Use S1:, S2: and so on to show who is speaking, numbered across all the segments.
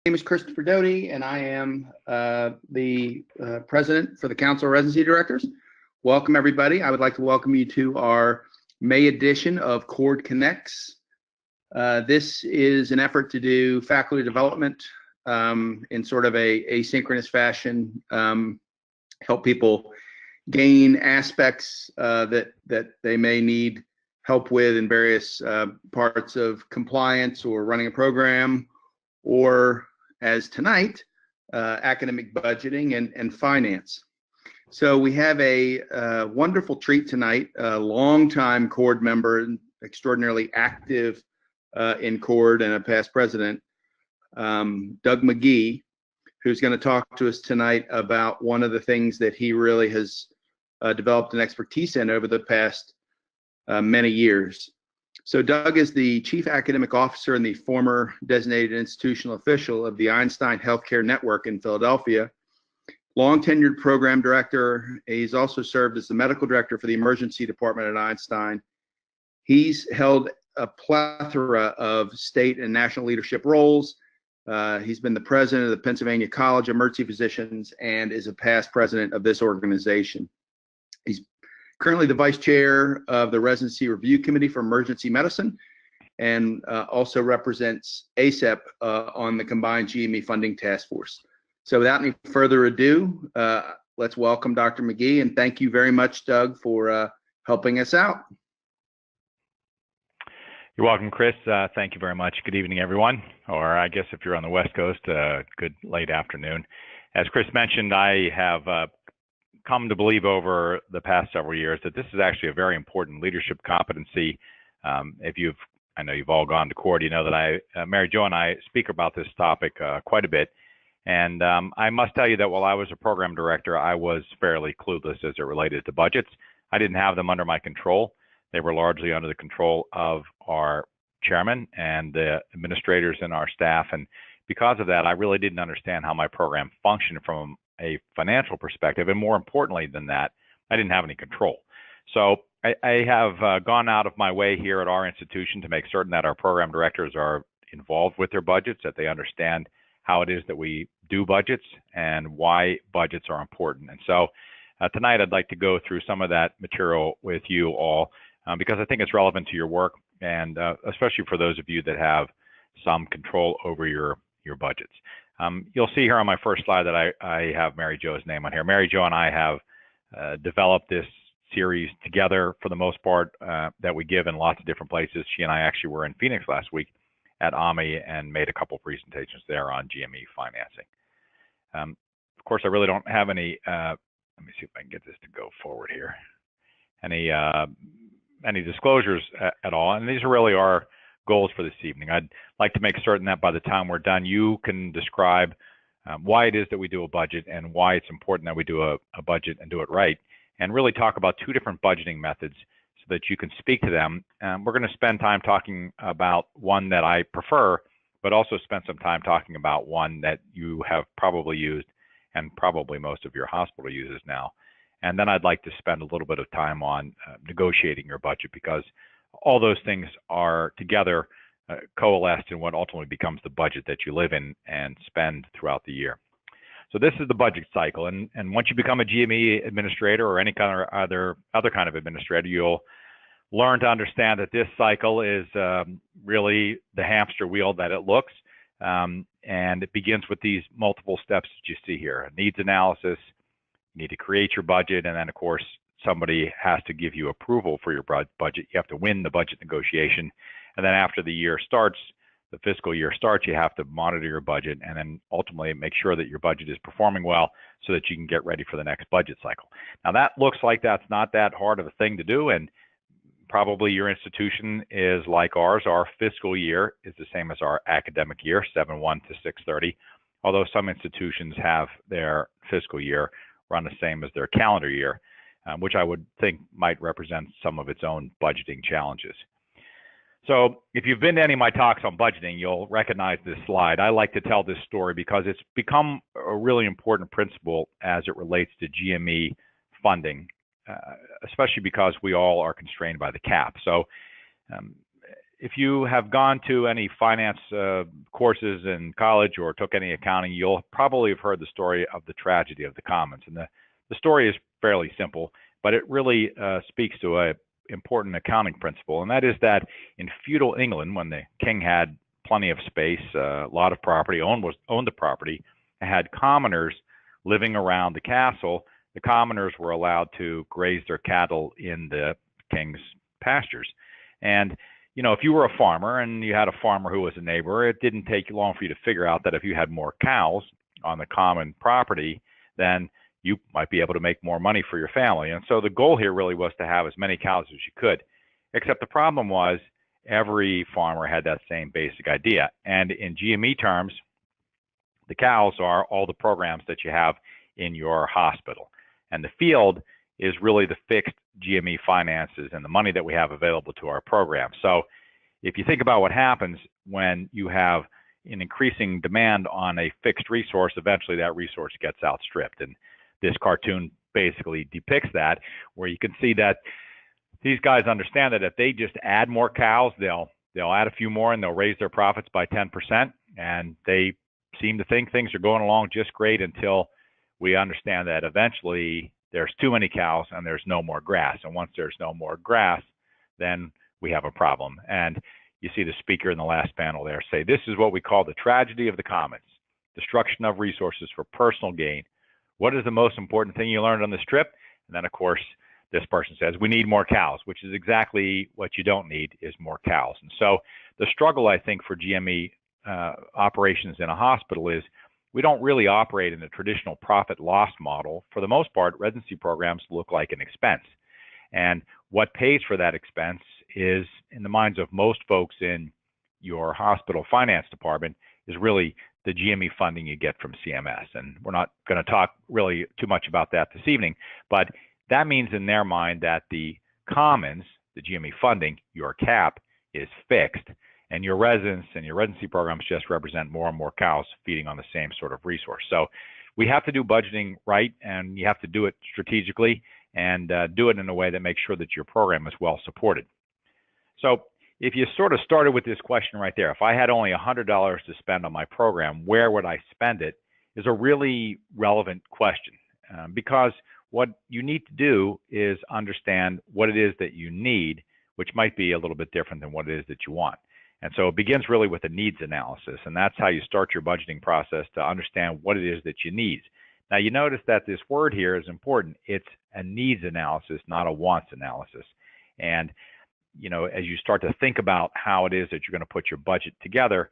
S1: My name is Christopher Doty, and I am the president for the Council of Residency Directors. Welcome, everybody. I would like to welcome you to our May edition of CORD Connects. This is an effort to do faculty development in sort of a asynchronous fashion, help people gain aspects that they may need help with in various parts of compliance or running a program, or as tonight, academic budgeting and finance. So we have a wonderful treat tonight, a longtime CORD member, extraordinarily active in CORD and a past president, Doug McGee, who's going to talk to us tonight about one of the things that he really has developed an expertise in over the past many years. So Doug is the Chief Academic Officer and the former designated institutional official of the Einstein Healthcare Network in Philadelphia. Long tenured program director. He's also served as the medical director for the emergency department at Einstein. He's held a plethora of state and national leadership roles. He's been the president of the Pennsylvania College of Emergency Physicians and is a past president of this organization. He's currently the vice chair of the Residency Review Committee for Emergency Medicine, and also represents ACEP on the combined GME funding task force. So without any further ado, let's welcome Dr. McGee, and thank you very much, Doug, for helping us out.
S2: You're welcome, Chris. Thank you very much. Good evening, everyone, or I guess if you're on the West Coast, good late afternoon. As Chris mentioned, I have come to believe over the past several years that this is actually a very important leadership competency. I know you've all gone to CORD, you know that Mary Jo and I speak about this topic quite a bit. And I must tell you that while I was a program director, I was fairly clueless as it related to budgets. I didn't have them under my control. They were largely under the control of our chairman and the administrators and our staff. And because of that, I really didn't understand how my program functioned from a financial perspective, and more importantly than that, I didn't have any control. So I have gone out of my way here at our institution to make certain that our program directors are involved with their budgets, that they understand how it is that we do budgets and why budgets are important. And so tonight I'd like to go through some of that material with you all because I think it's relevant to your work, and especially for those of you that have some control over your budgets. You'll see here on my first slide that I have Mary Jo's name on here. Mary Jo and I have developed this series together for the most part that we give in lots of different places. She and I actually were in Phoenix last week at AMI and made a couple presentations there on GME financing. Of course, I really don't have any, let me see if I can get this to go forward here, any disclosures at all. And these really are goals for this evening. I'd like to make certain that by the time we're done, you can describe why it is that we do a budget and why it's important that we do a budget and do it right, and really talk about two different budgeting methods so that you can speak to them. We're going to spend time talking about one that I prefer, but also spend some time talking about one that you have probably used and probably most of your hospital uses now. And then I'd like to spend a little bit of time on negotiating your budget, because all those things are together coalesced in what ultimately becomes the budget that you live in and spend throughout the year. So this is the budget cycle, and once you become a GME administrator or any kind of other kind of administrator, you'll learn to understand that this cycle is really the hamster wheel that it looks, and it begins with these multiple steps that you see here: needs analysis, you need to create your budget, and then of course somebody has to give you approval for your budget. You have to win the budget negotiation. And then after the year starts, the fiscal year starts, you have to monitor your budget and then ultimately make sure that your budget is performing well so that you can get ready for the next budget cycle. Now that looks like that's not that hard of a thing to do, and probably your institution is like ours. Our fiscal year is the same as our academic year, 7/1 to 6/30, although some institutions have their fiscal year run the same as their calendar year, which I would think might represent some of its own budgeting challenges. So if you've been to any of my talks on budgeting, you'll recognize this slide. I like to tell this story because it's become a really important principle as it relates to GME funding, especially because we all are constrained by the cap. So if you have gone to any finance courses in college or took any accounting, you'll probably have heard the story of the tragedy of the commons. And the story is fairly simple, but it really speaks to an important accounting principle, and that is that in feudal England, when the king had plenty of space, a lot of property, owned the property, and had commoners living around the castle, the commoners were allowed to graze their cattle in the king's pastures. And if you were a farmer and you had a farmer who was a neighbor, it didn't take long for you to figure out that if you had more cows on the common property, then you might be able to make more money for your family. And so the goal here really was to have as many cows as you could. Except the problem was every farmer had that same basic idea. And in GME terms, the cows are all the programs that you have in your hospital. And the field is really the fixed GME finances and the money that we have available to our program. So if you think about what happens when you have an increasing demand on a fixed resource, eventually that resource gets outstripped. And this cartoon basically depicts that, where you can see that these guys understand that if they just add more cows, they'll add a few more and they'll raise their profits by 10%. And they seem to think things are going along just great until we understand that eventually there's too many cows and there's no more grass. And once there's no more grass, then we have a problem. And you see the speaker in the last panel there say, this is what we call the tragedy of the commons, destruction of resources for personal gain. What is the most important thing you learned on this trip? And then, of course, this person says, we need more cows, which is exactly what you don't need, is more cows. And so the struggle, I think, for GME operations in a hospital is we don't really operate in a traditional profit loss model. For the most part, residency programs look like an expense. And what pays for that expense is, in the minds of most folks in your hospital finance department, is really the GME funding you get from CMS. And we're not going to talk really too much about that this evening, but that means in their mind that the commons, the GME funding, your cap, is fixed, and your residents and your residency programs just represent more and more cows feeding on the same sort of resource. So we have to do budgeting right, and you have to do it strategically and do it in a way that makes sure that your program is well supported. So if you sort of started with this question right there, if I had only $100 to spend on my program, where would I spend it, is a really relevant question, because what you need to do is understand what it is that you need, which might be a little bit different than what it is that you want. And so it begins really with a needs analysis, and that's how you start your budgeting process, to understand what it is that you need. Now, you notice that this word here is important. It's a needs analysis, not a wants analysis. And as you start to think about how it is that you're going to put your budget together,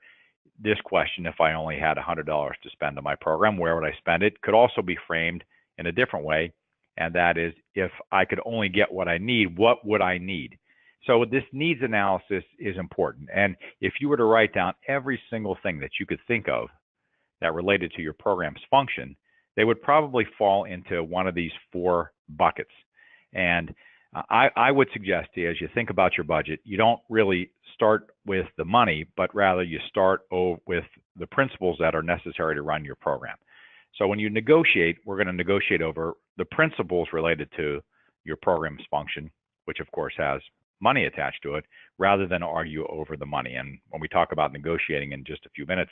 S2: this question, if I only had $100 to spend on my program, where would I spend it, could also be framed in a different way, and that is, if I could only get what I need, what would I need? So this needs analysis is important. And if you were to write down every single thing that you could think of that related to your program's function, they would probably fall into one of these four buckets. And I would suggest to you, as you think about your budget, you don't really start with the money, but rather you start with the principles that are necessary to run your program. So when you negotiate, we're going to negotiate over the principles related to your program's function, which of course has money attached to it, rather than argue over the money. And when we talk about negotiating in just a few minutes,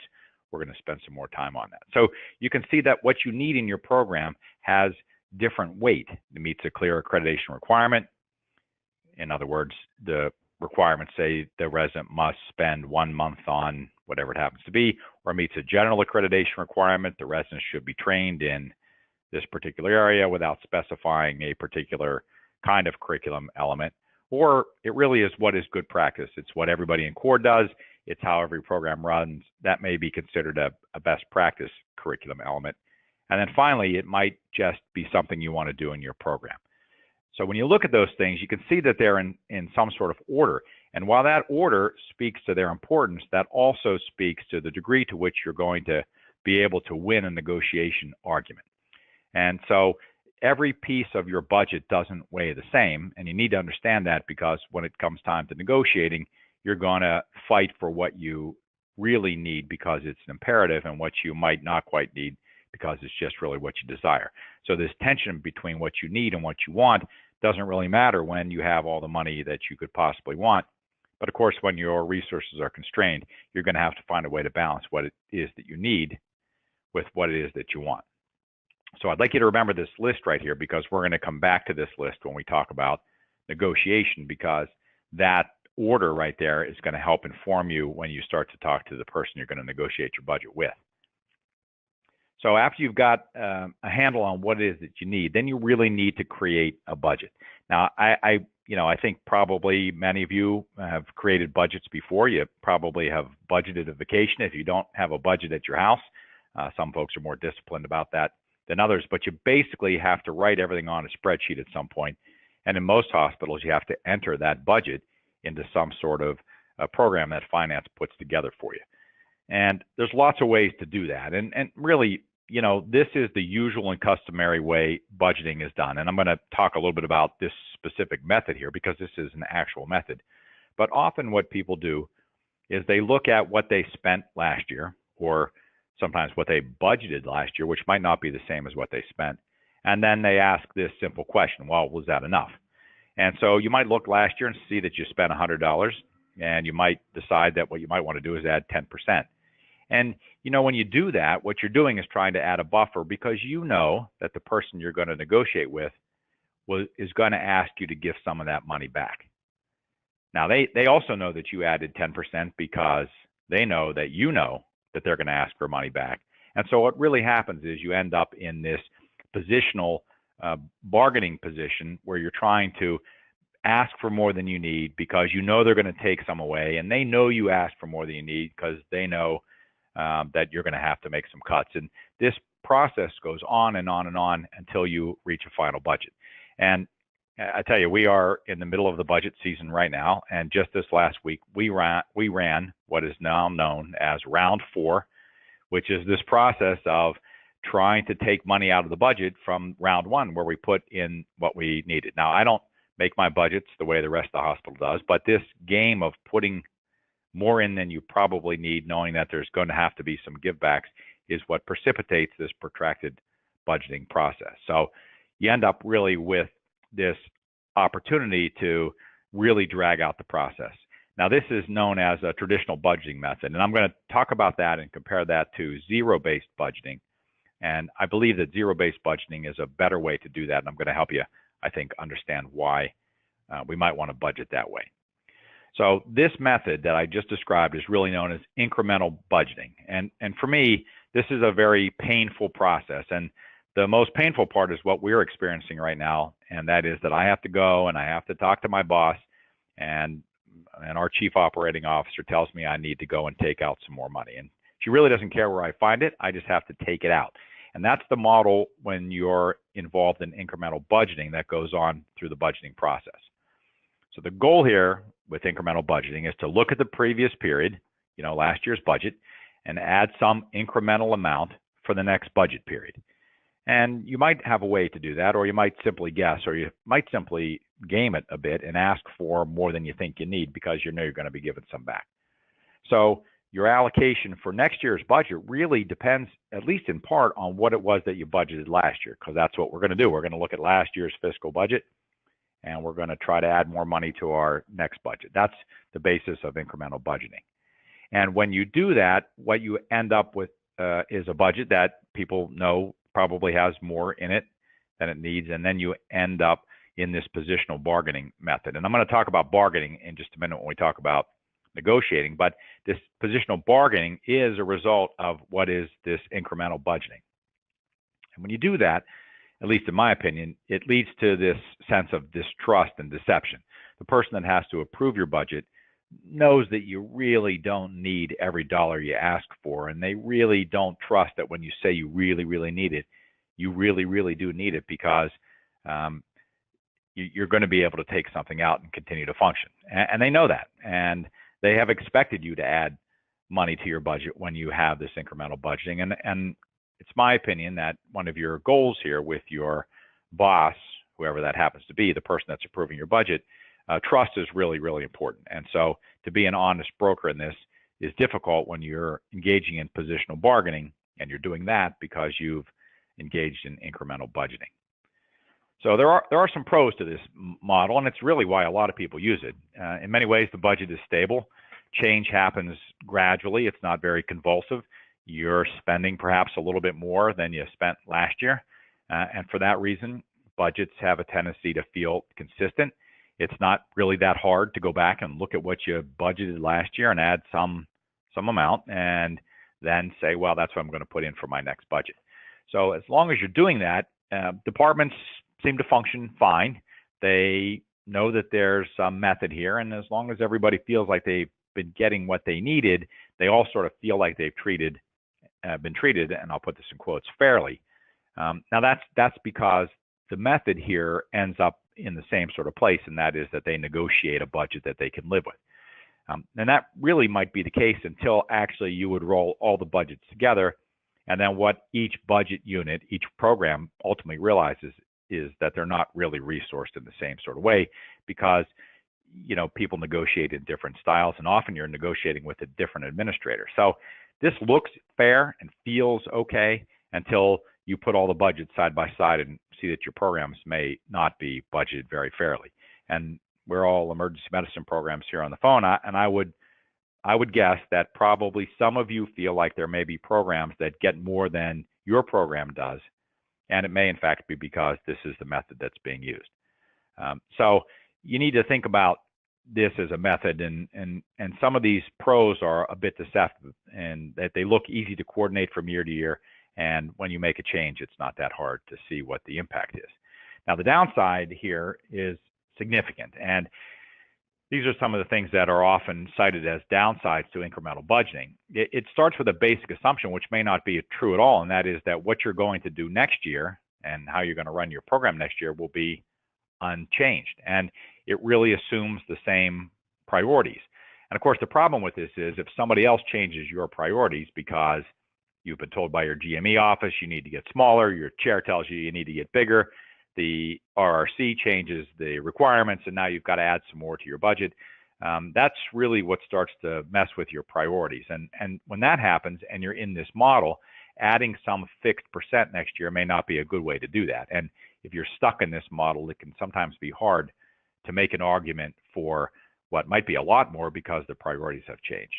S2: we're going to spend some more time on that. So you can see that what you need in your program has different weight. It meets a clear accreditation requirement. In other words, the requirements say the resident must spend 1 month on whatever it happens to be, or meets a general accreditation requirement. The resident should be trained in this particular area without specifying a particular kind of curriculum element. Or it really is what is good practice. It's what everybody in core does. It's how every program runs. That may be considered a best practice curriculum element. And then finally, it might just be something you want to do in your program. So when you look at those things, you can see that they're in some sort of order. And while that order speaks to their importance, that also speaks to the degree to which you're going to be able to win a negotiation argument. And so every piece of your budget doesn't weigh the same, and you need to understand that, because when it comes time to negotiating, you're going to fight for what you really need because it's an imperative, and what you might not quite need because it's just really what you desire. So this tension between what you need and what you want doesn't really matter when you have all the money that you could possibly want, But of course, when your resources are constrained, you're going to have to find a way to balance what it is that you need with what it is that you want. So I'd like you to remember this list right here, because we're going to come back to this list when we talk about negotiation, because that order right there is going to help inform you when you start to talk to the person you're going to negotiate your budget with. So after you've got a handle on what it is that you need, then you really need to create a budget. Now, I think probably many of you have created budgets before. You probably have budgeted a vacation if you don't have a budget at your house. Some folks are more disciplined about that than others, but you basically have to write everything on a spreadsheet at some point. And in most hospitals, you have to enter that budget into some sort of program that finance puts together for you. And there's lots of ways to do that. And really, this is the usual and customary way budgeting is done. And I'm going to talk a little bit about this specific method here, because this is an actual method. But often what people do is they look at what they spent last year, or sometimes what they budgeted last year, which might not be the same as what they spent. And then they ask this simple question: well, was that enough? And so you might look last year and see that you spent $100, and you might decide that what you might want to do is add 10%. And when you do that, what you're doing is trying to add a buffer, because you know that the person you're going to negotiate with is going to ask you to give some of that money back. Now, they also know that you added 10% because they know that you know that they're going to ask for money back. And so what really happens is you end up in this positional bargaining position where you're trying to ask for more than you need, because you know they're going to take some away, and they know you asked for more than you need because they know that you're going to have to make some cuts. And this process goes on and on and on until you reach a final budget. And I tell you, we are in the middle of the budget season right now, and just this last week, we ran what is now known as round 4, which is this process of trying to take money out of the budget from round 1, where we put in what we needed. Now, I don't make my budgets the way the rest of the hospital does, but this game of putting more in than you probably need, knowing that there's going to have to be some givebacks, is what precipitates this protracted budgeting process. So you end up really with this opportunity to really drag out the process. Now, this is known as a traditional budgeting method, and I'm going to talk about that and compare that to zero-based budgeting. And I believe that zero-based budgeting is a better way to do that, and I'm going to help you, I think, understand why we might want to budget that way. So this method that I just described is really known as incremental budgeting. And for me, this is a very painful process. And the most painful part is what we're experiencing right now, and that is that I have to go and I have to talk to my boss, and our chief operating officer tells me I need to go and take out some more money. And she really doesn't care where I find it. I just have to take it out. And that's the model when you're involved in incremental budgeting that goes on through the budgeting process. So the goal here with incremental budgeting is to look at the previous period, last year's budget, and add some incremental amount for the next budget period. And you might have a way to do that, or you might simply guess, or you might simply game it a bit and ask for more than you think you need, because you know you're going to be given some back. So your allocation for next year's budget really depends, at least in part, on what it was that you budgeted last year, because that's what we're going to do. We're going to look at last year's fiscal budget, and we're going to try to add more money to our next budget. That's the basis of incremental budgeting. And when you do that, what you end up with is a budget that people know probably has more in it than it needs, and then you end up in this positional bargaining method. And I'm going to talk about bargaining in just a minute when we talk about negotiating, but this positional bargaining is a result of what is this incremental budgeting. And when you do that, at least in my opinion, it leads to this sense of distrust and deception. The person that has to approve your budget knows that you really don't need every dollar you ask for, and they really don't trust that when you say you really, really need it, you really, really do need it, because you're going to be able to take something out and continue to function. And they know that, and they have expected you to add money to your budget when you have this incremental budgeting. And it's my opinion that one of your goals here with your boss, whoever that happens to be, the person that's approving your budget, trust is really, really important. And so to be an honest broker in this is difficult when you're engaging in positional bargaining, and you're doing that because you've engaged in incremental budgeting. So there are some pros to this model, and it's really why a lot of people use it. In many ways, the budget is stable. Change happens gradually. It's not very convulsive. You're spending perhaps a little bit more than you spent last year. And for that reason, budgets have a tendency to feel consistent. It's not really that hard to go back and look at what you budgeted last year and add some amount and then say, well, that's what I'm going to put in for my next budget. So as long as you're doing that, departments seem to function fine. They know that there's some method here, and as long as everybody feels like they've been getting what they needed, they all sort of feel like they've been treated, and I'll put this in quotes, fairly. Now that's because the method here ends up in the same sort of place, and that is that they negotiate a budget that they can live with. And that really might be the case until actually you would roll all the budgets together, and then what each budget unit, each program ultimately realizes is that they're not really resourced in the same sort of way, because people negotiate in different styles, and often you're negotiating with a different administrator. So this looks fair and feels okay until you put all the budgets side by side and see that your programs may not be budgeted very fairly. And we're all emergency medicine programs here on the phone, and I would guess that probably some of you feel like there may be programs that get more than your program does, and it may in fact be because this is the method that's being used. So you need to think about this as a method, and some of these pros are a bit deceptive, and that they look easy to coordinate from year to year, and when you make a change, it's not that hard to see what the impact is. Now the downside here is significant, and these are some of the things that are often cited as downsides to incremental budgeting. It starts with a basic assumption, which may not be true at all, and that is that what you're going to do next year and how you're going to run your program next year will be unchanged. And it really assumes the same priorities. And of course, the problem with this is if somebody else changes your priorities because you've been told by your GME office you need to get smaller, your chair tells you you need to get bigger, the RRC changes the requirements, and now you've got to add some more to your budget. That's really what starts to mess with your priorities. And when that happens and you're in this model, adding some fixed percent next year may not be a good way to do that. And if you're stuck in this model, it can sometimes be hard to make an argument for what might be a lot more because the priorities have changed.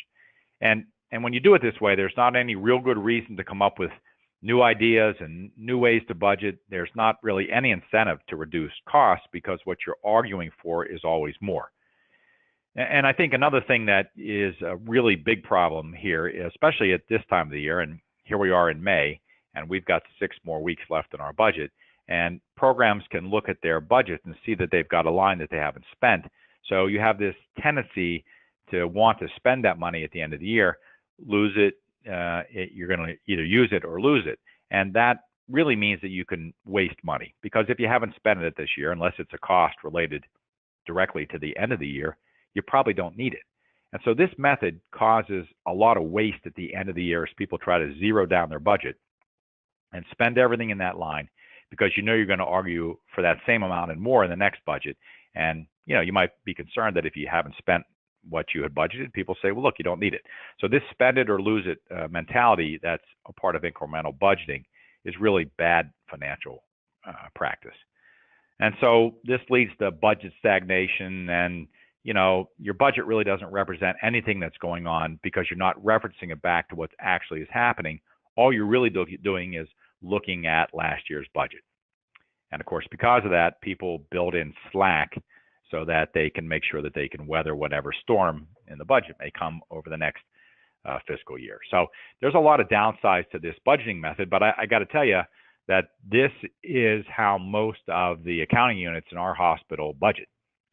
S2: And when you do it this way, there's not any real good reason to come up with new ideas and new ways to budget. There's not really any incentive to reduce costs because what you're arguing for is always more. And I think another thing that is a really big problem here, especially at this time of the year, and here we are in May, and we've got 6 more weeks left in our budget, and programs can look at their budget and see that they've got a line that they haven't spent. So you have this tendency to want to spend that money at the end of the year, lose it, you're going to either use it or lose it. And that really means that you can waste money, because if you haven't spent it this year, unless it's a cost related directly to the end of the year, you probably don't need it. And so this method causes a lot of waste at the end of the year as people try to zero down their budget and spend everything in that line, because you know you're going to argue for that same amount and more in the next budget. And you might be concerned that if you haven't spent what you had budgeted, people say, well, look, you don't need it. So this spend it or lose it mentality that's a part of incremental budgeting is really bad financial practice. And so this leads to budget stagnation, and your budget really doesn't represent anything that's going on because you're not referencing it back to what actually is happening. All you're really doing is looking at last year's budget. And of course, because of that, people build in slack so that they can make sure that they can weather whatever storm in the budget may come over the next fiscal year. So there's a lot of downsides to this budgeting method, but I got to tell you that this is how most of the accounting units in our hospital budget.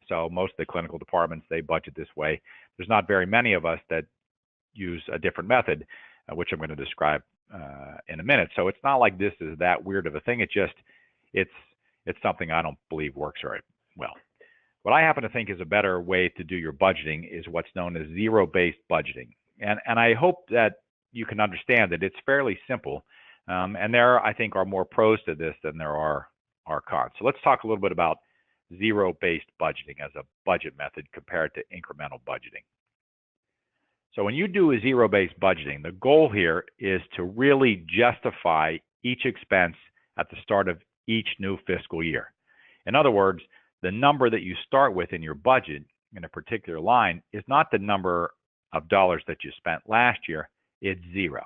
S2: So most of the clinical departments, they budget this way. There's not very many of us that use a different method, which I'm going to describe in a minute. So it's not like this is that weird of a thing. It's something I don't believe works very well. What I happen to think is a better way to do your budgeting is what's known as zero-based budgeting. And I hope that you can understand that it's fairly simple. And there, I think, are more pros to this than there are cons. So let's talk a little bit about zero-based budgeting as a budget method compared to incremental budgeting. So when you do a zero-based budgeting, the goal here is to really justify each expense at the start of each new fiscal year. In other words, the number that you start with in your budget in a particular line is not the number of dollars that you spent last year, it's zero.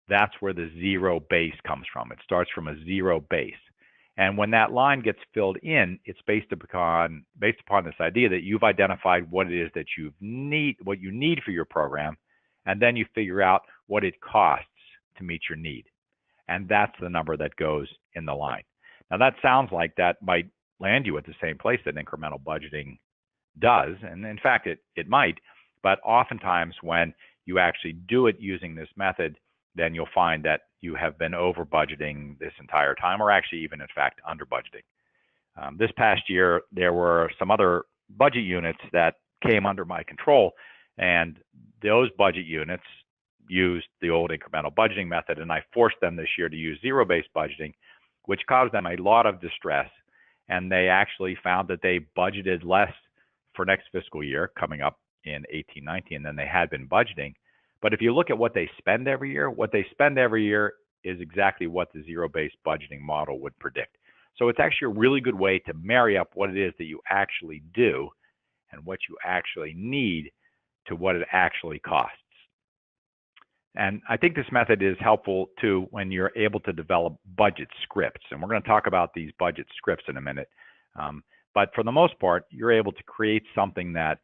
S2: That's where the zero base comes from. It starts from a zero base. And when that line gets filled in, it's based upon this idea that you've identified what it is that what you need for your program, and then you figure out what it costs to meet your need. And that's the number that goes in the line. Now that sounds like that might land you at the same place that incremental budgeting does, and in fact it might, but oftentimes when you actually do it using this method, then you'll find that you have been over budgeting this entire time, or actually even in fact under budgeting. This past year, there were some other budget units that came under my control, and those budget units used the old incremental budgeting method, and I forced them this year to use zero-based budgeting, which caused them a lot of distress, and they actually found that they budgeted less for next fiscal year coming up in 18-19 than they had been budgeting. But if you look at what they spend every year, what they spend every year is exactly what the zero-based budgeting model would predict. So it's actually a really good way to marry up what it is that you actually do and what you actually need to what it actually costs. And I think this method is helpful too when you're able to develop budget scripts. And we're going to talk about these budget scripts in a minute. But for the most part, you're able to create something that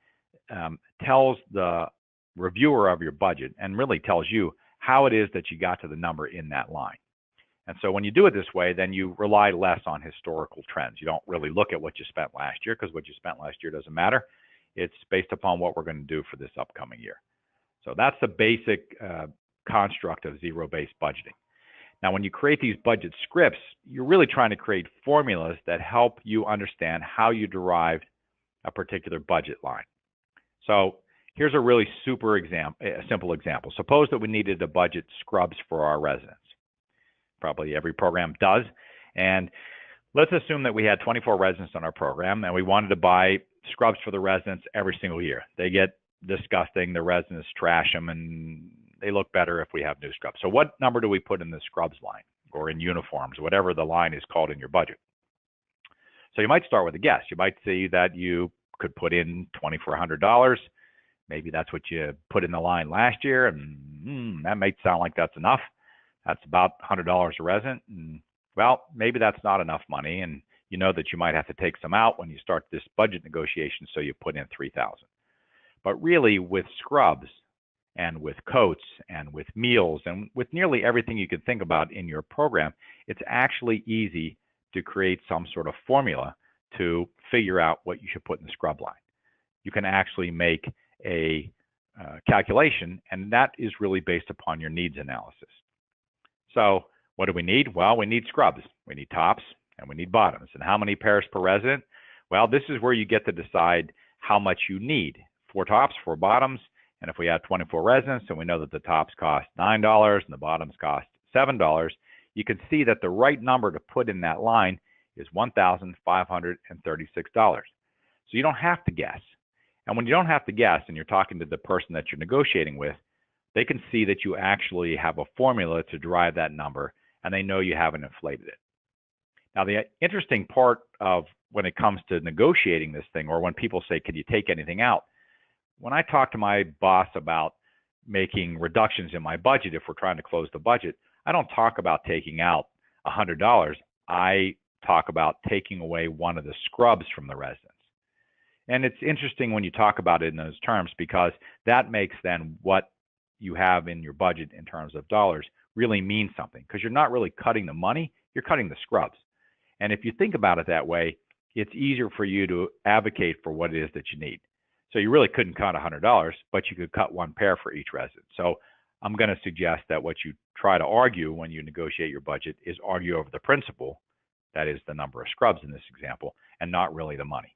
S2: tells the reviewer of your budget and really tells you how it is that you got to the number in that line. And so when you do it this way, then you rely less on historical trends. You don't really look at what you spent last year, because what you spent last year doesn't matter. It's based upon what we're going to do for this upcoming year. So that's the basic construct of zero-based budgeting. Now, when you create these budget scripts, you're really trying to create formulas that help you understand how you derived a particular budget line. So here's a really simple example. Suppose that we needed to budget scrubs for our residents. Probably every program does. And let's assume that we had 24 residents on our program and we wanted to buy scrubs for the residents every single year. They get disgusting, the residents trash them, and they look better if we have new scrubs. So what number do we put in the scrubs line, or in uniforms, whatever the line is called in your budget? So you might start with a guess. You might see that you could put in $2,400. Maybe that's what you put in the line last year, and that might sound like that's enough. That's about $100 a resident. And, well, maybe that's not enough money, and you know that you might have to take some out when you start this budget negotiation, so you put in $3,000. But really, with scrubs and with coats and with meals and with nearly everything you could think about in your program, it's actually easy to create some sort of formula to figure out what you should put in the scrub line. You can actually make a calculation, and that is really based upon your needs analysis. So what do we need? Well, we need scrubs. We need tops and we need bottoms. And how many pairs per resident? Well, this is where you get to decide how much you need. 4 tops, 4 bottoms. And if we have 24 residents and we know that the tops cost $9 and the bottoms cost $7, you can see that the right number to put in that line is $1,536. So you don't have to guess. And when you don't have to guess and you're talking to the person that you're negotiating with, they can see that you actually have a formula to derive that number, and they know you haven't inflated it. Now, the interesting part of when it comes to negotiating this thing, or when people say, can you take anything out? When I talk to my boss about making reductions in my budget, if we're trying to close the budget, I don't talk about taking out $100. I talk about taking away one of the scrubs from the residents. And it's interesting when you talk about it in those terms, because that makes then what you have in your budget in terms of dollars really mean something, because you're not really cutting the money, you're cutting the scrubs. And if you think about it that way, it's easier for you to advocate for what it is that you need. So you really couldn't cut $100, but you could cut 1 pair for each resident. So I'm going to suggest that what you try to argue when you negotiate your budget is argue over the principle, that is the number of scrubs in this example, and not really the money.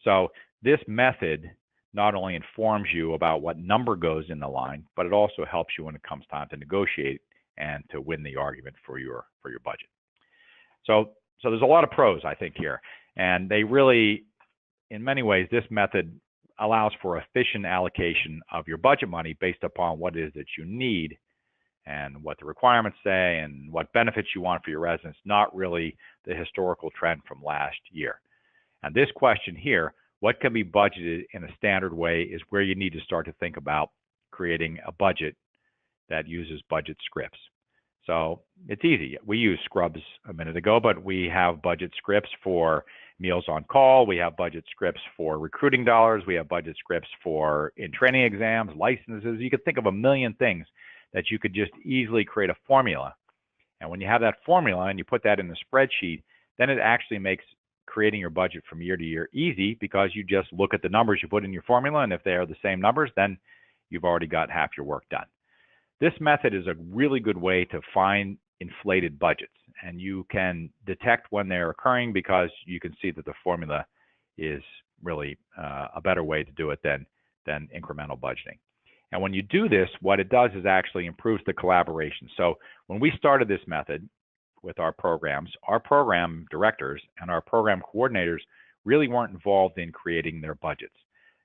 S2: So this method not only informs you about what number goes in the line, but it also helps you when it comes time to negotiate and to win the argument for your budget. So there's a lot of pros, I think, here. And they really, in many ways, this method allows for efficient allocation of your budget money based upon what it is that you need and what the requirements say and what benefits you want for your residents, not really the historical trend from last year. And this question here, what can be budgeted in a standard way, is where you need to start to think about creating a budget that uses budget scripts. So it's easy. We used scrubs a minute ago, but we have budget scripts for meals on call. We have budget scripts for recruiting dollars. We have budget scripts for in-training exams, licenses. You could think of a million things that you could just easily create a formula. And when you have that formula and you put that in the spreadsheet, then it actually makes creating your budget from year to year easy, because you just look at the numbers you put in your formula, and if they are the same numbers, then you've already got half your work done. This method is a really good way to find inflated budgets, and you can detect when they're occurring because you can see that the formula is really a better way to do it than incremental budgeting. And when you do this, what it does is actually improves the collaboration. So when we started this method with our programs, our program directors and our program coordinators really weren't involved in creating their budgets.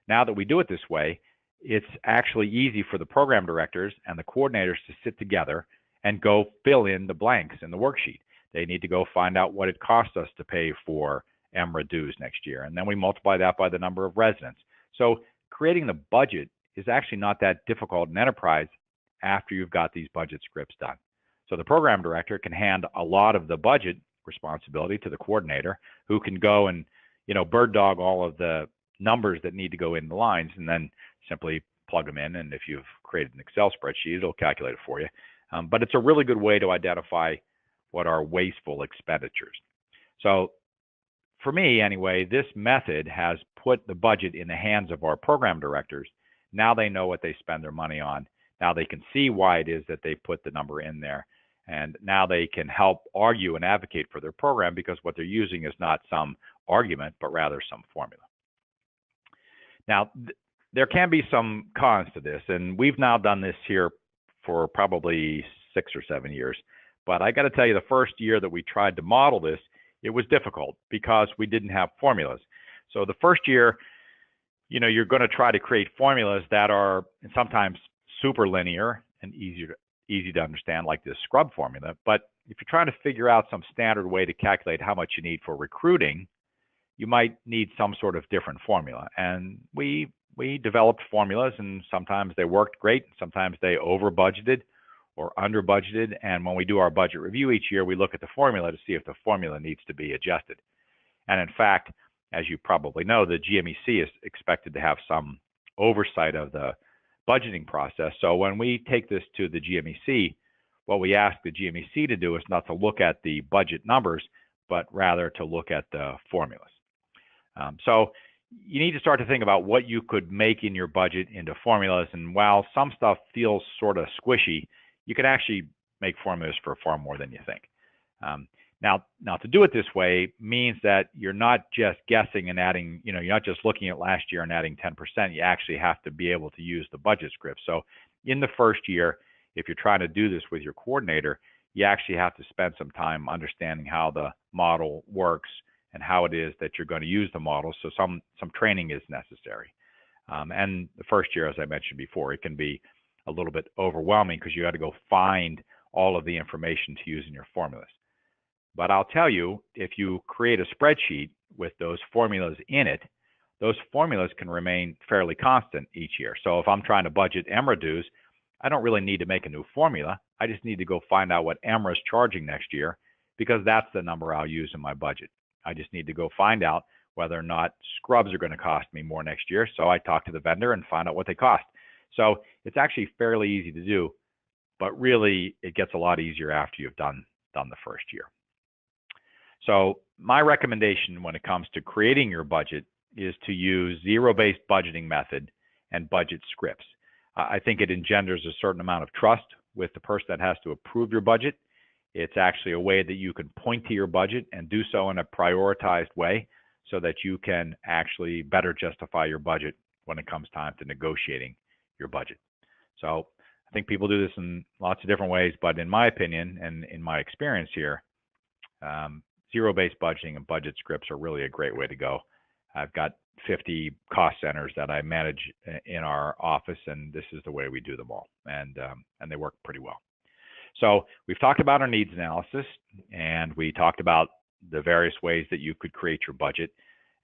S2: Now that we do it this way, it's actually easy for the program directors and the coordinators to sit together and go fill in the blanks in the worksheet. They need to go find out what it costs us to pay for EMRA dues next year, and then we multiply that by the number of residents. So creating the budget is actually not that difficult in enterprise after you've got these budget scripts done. So the program director can hand a lot of the budget responsibility to the coordinator, who can go and, bird dog all of the numbers that need to go in the lines, and then simply plug them in. And if you've created an Excel spreadsheet, it'll calculate it for you. But it's a really good way to identify what are wasteful expenditures. So for me, anyway, this method has put the budget in the hands of our program directors. Now they know what they spend their money on. Now they can see why it is that they put the number in there. And now they can help argue and advocate for their program, because what they're using is not some argument, but rather some formula. Now, there can be some cons to this, and we've now done this here for probably 6 or 7 years. But I got to tell you, the first year that we tried to model this, it was difficult because we didn't have formulas. So the first year, you're going to try to create formulas that are sometimes super linear and easy to understand, like this scrub formula. But if you're trying to figure out some standard way to calculate how much you need for recruiting, you might need some sort of different formula. And we developed formulas, and sometimes they worked great, sometimes they over budgeted or under budgeted. And when we do our budget review each year, we look at the formula to see if the formula needs to be adjusted. And in fact, as you probably know, the GMEC is expected to have some oversight of the budgeting process. So when we take this to the GMEC, what we ask the GMEC to do is not to look at the budget numbers, but rather to look at the formulas. So you need to start to think about what you could make in your budget into formulas. And while some stuff feels sort of squishy, you can actually make formulas for far more than you think. Now to do it this way means that you're not just guessing and adding, you're not just looking at last year and adding 10%. You actually have to be able to use the budget script. So in the first year, if you're trying to do this with your coordinator, you actually have to spend some time understanding how the model works and how it is that you're going to use the model. So some training is necessary. And the first year, as I mentioned before, it can be a little bit overwhelming because you got to go find all of the information to use in your formulas. But I'll tell you, if you create a spreadsheet with those formulas in it, those formulas can remain fairly constant each year. So if I'm trying to budget EMRA dues, I don't really need to make a new formula. I just need to go find out what EMRA is charging next year, because that's the number I'll use in my budget. I just need to go find out whether or not scrubs are going to cost me more next year. So I talk to the vendor and find out what they cost. So it's actually fairly easy to do, but really it gets a lot easier after you've done the first year. So my recommendation when it comes to creating your budget is to use zero-based budgeting method and budget scripts. I think it engenders a certain amount of trust with the person that has to approve your budget. It's actually a way that you can point to your budget and do so in a prioritized way so that you can actually better justify your budget when it comes time to negotiating your budget. So I think people do this in lots of different ways, but in my opinion and in my experience here, zero-based budgeting and budget scripts are really a great way to go. I've got 50 cost centers that I manage in our office, and this is the way we do them all, and they work pretty well. So we've talked about our needs analysis, and we talked about the various ways that you could create your budget.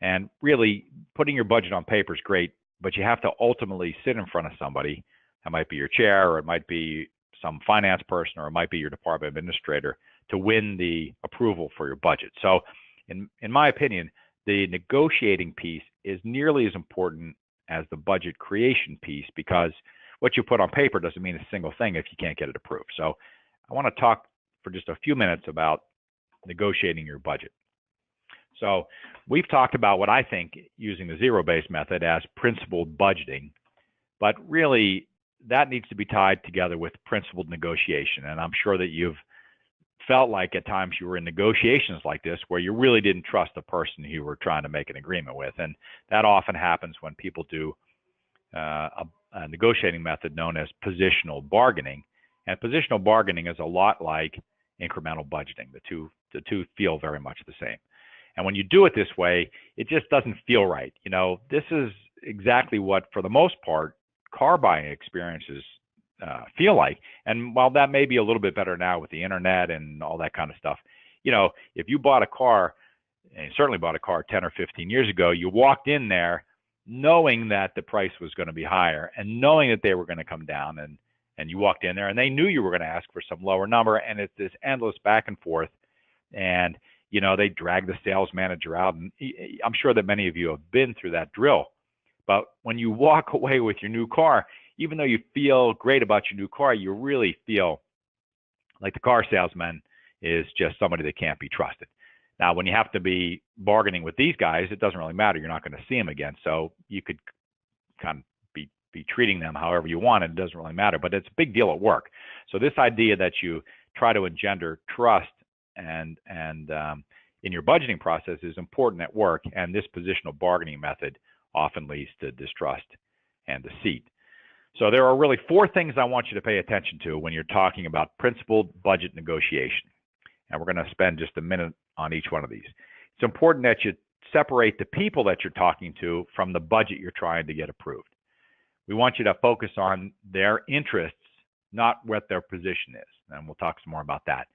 S2: And really, putting your budget on paper is great, but you have to ultimately sit in front of somebody. That might be your chair, or it might be some finance person, or it might be your department administrator, to win the approval for your budget. So in my opinion, the negotiating piece is nearly as important as the budget creation piece, because what you put on paper doesn't mean a single thing if you can't get it approved. So I want to talk for just a few minutes about negotiating your budget. So we've talked about what I think, using the zero-based method, as principled budgeting, but really that needs to be tied together with principled negotiation. And I'm sure that you've felt like at times you were in negotiations like this where you really didn't trust the person you were trying to make an agreement with. And that often happens when people do a negotiating method known as positional bargaining. And positional bargaining is a lot like incremental budgeting. The two feel very much the same. And when you do it this way, it just doesn't feel right. You know, this is exactly what, for the most part, car buying experiences feel like. And while that may be a little bit better now with the internet and all that kind of stuff, you know, if you bought a car, and you certainly bought a car 10 or 15 years ago, you walked in there knowing that the price was going to be higher and knowing that they were going to come down, and you walked in there and they knew you were going to ask for some lower number, and it's this endless back and forth. And you know, they drag the sales manager out, and I'm sure that many of you have been through that drill. But when you walk away with your new car, even though you feel great about your new car, you really feel like the car salesman is just somebody that can't be trusted. Now, when you have to be bargaining with these guys, it doesn't really matter. You're not going to see them again. So you could kind of be treating them however you want. It doesn't really matter, but it's a big deal at work. So this idea that you try to engender trust and in your budgeting process is important at work, and this positional bargaining method often leads to distrust and deceit. So there are really four things I want you to pay attention to when you're talking about principled budget negotiation, and we're going to spend just a minute on each one of these. It's important that you separate the people that you're talking to from the budget you're trying to get approved. We want you to focus on their interests, not what their position is, and we'll talk some more about that.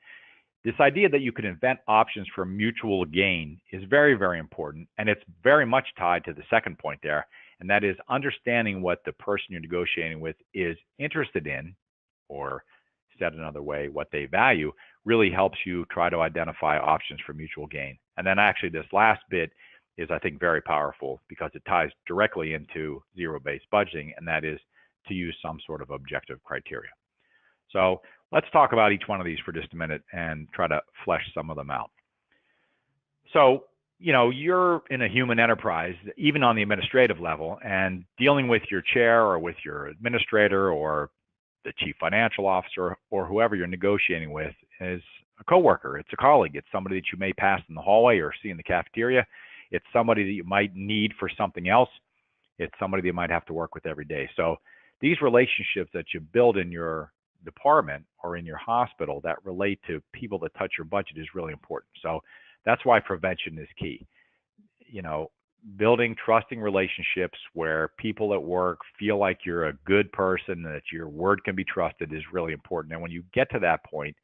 S2: This idea that you can invent options for mutual gain is very, very important, and it's very much tied to the second point there, and that is understanding what the person you're negotiating with is interested in, or said another way, what they value, really helps you try to identify options for mutual gain. And then actually this last bit is, I think, very powerful because it ties directly into zero-based budgeting, and that is to use some sort of objective criteria. So let's talk about each one of these for just a minute and try to flesh some of them out. So, you know, you're in a human enterprise, even on the administrative level, and dealing with your chair or with your administrator or the chief financial officer or whoever you're negotiating with is a coworker. It's a colleague. It's somebody that you may pass in the hallway or see in the cafeteria. It's somebody that you might need for something else. It's somebody that you might have to work with every day. So these relationships that you build in your department or in your hospital that relate to people that touch your budget is really important. So that's why prevention is key. You know, building trusting relationships where people at work feel like you're a good person, that your word can be trusted, is really important. And when you get to that point,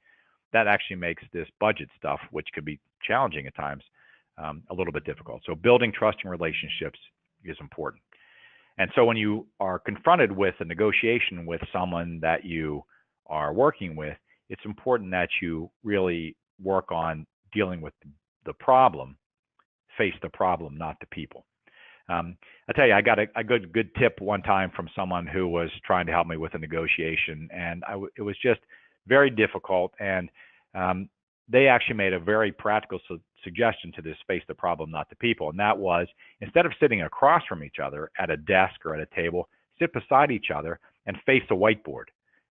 S2: that actually makes this budget stuff, which can be challenging at times, a little bit difficult. So building trusting relationships is important. And so when you are confronted with a negotiation with someone that you are working with, it's important that you really work on dealing with the problem, face the problem, not the people. I tell you, I got a good tip one time from someone who was trying to help me with a negotiation, and it was just very difficult. And they actually made a very practical suggestion to this: face the problem, not the people. And that was, instead of sitting across from each other at a desk or at a table, sit beside each other and face a whiteboard.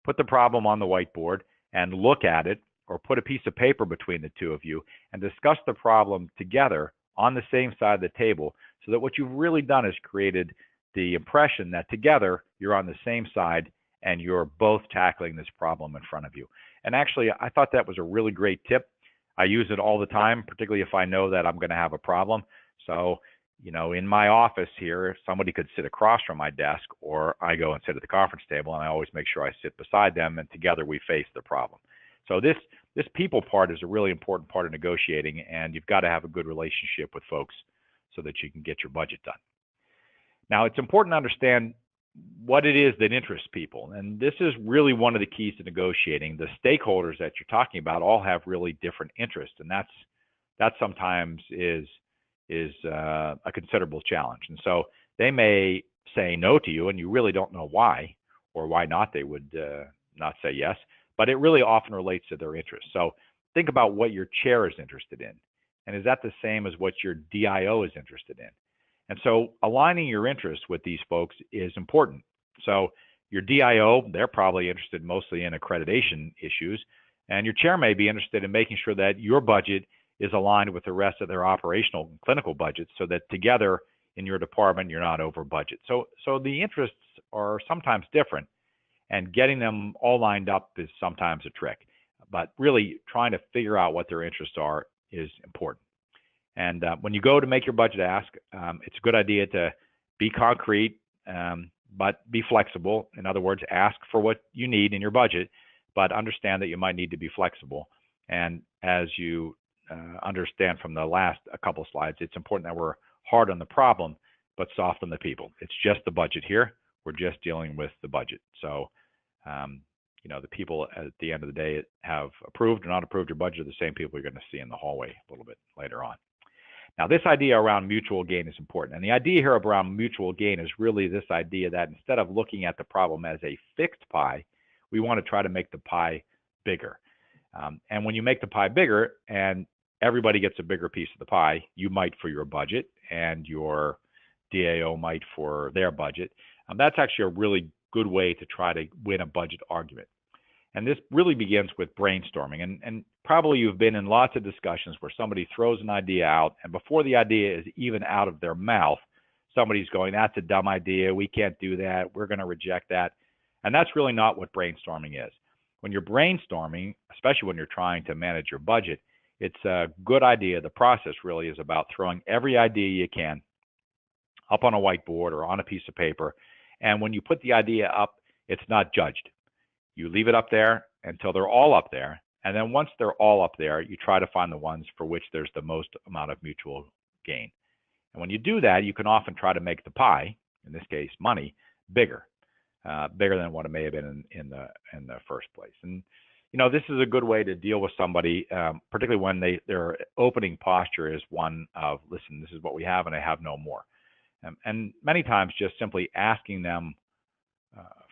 S2: Put the problem on the whiteboard and look at it, or put a piece of paper between the two of you and discuss the problem together on the same side of the table, so that what you've really done is created the impression that together you're on the same side and you're both tackling this problem in front of you. And actually, I thought that was a really great tip. I use it all the time, particularly if I know that I'm going to have a problem. So, you know, in my office here, somebody could sit across from my desk, or I go and sit at the conference table, and I always make sure I sit beside them, and together we face the problem. So this people part is a really important part of negotiating, and you've got to have a good relationship with folks so that you can get your budget done. Now, it's important to understand what it is that interests people, and this is really one of the keys to negotiating. The stakeholders that you're talking about all have really different interests, and that sometimes is a considerable challenge. And so they may say no to you, and you really don't know why or why not they would not say yes, but it really often relates to their interests. So think about what your chair is interested in, and is that the same as what your DIO is interested in? And so aligning your interests with these folks is important. So your DIO, they're probably interested mostly in accreditation issues, and your chair may be interested in making sure that your budget is aligned with the rest of their operational and clinical budgets so that together in your department, you're not over budget. So the interests are sometimes different, and getting them all lined up is sometimes a trick. But really trying to figure out what their interests are is important. And when you go to make your budget ask, it's a good idea to be concrete, but be flexible. In other words, ask for what you need in your budget, but understand that you might need to be flexible. And as you understand from the last couple slides, it's important that we're hard on the problem, but soft on the people. It's just the budget here. We're just dealing with the budget. So, the people at the end of the day have approved or not approved your budget are the same people you're going to see in the hallway a little bit later on. Now, this idea around mutual gain is important. And the idea here around mutual gain is really this idea that instead of looking at the problem as a fixed pie, we want to try to make the pie bigger. And when you make the pie bigger and everybody gets a bigger piece of the pie, you might for your budget and your DAO might for their budget. That's actually a really good way to try to win a budget argument. And this really begins with brainstorming. And probably you've been in lots of discussions where somebody throws an idea out, and before the idea is even out of their mouth, somebody's going, that's a dumb idea. We can't do that. We're going to reject that. And that's really not what brainstorming is. When you're brainstorming, especially when you're trying to manage your budget, it's a good idea. The process really is about throwing every idea you can up on a whiteboard or on a piece of paper. And when you put the idea up, it's not judged. You leave it up there until they're all up there. And then once they're all up there, you try to find the ones for which there's the most amount of mutual gain. And when you do that, you can often try to make the pie, in this case, money, bigger than what it may have been in the first place. And this is a good way to deal with somebody, particularly when their opening posture is one of, listen, this is what we have and I have no more. And many times just simply asking them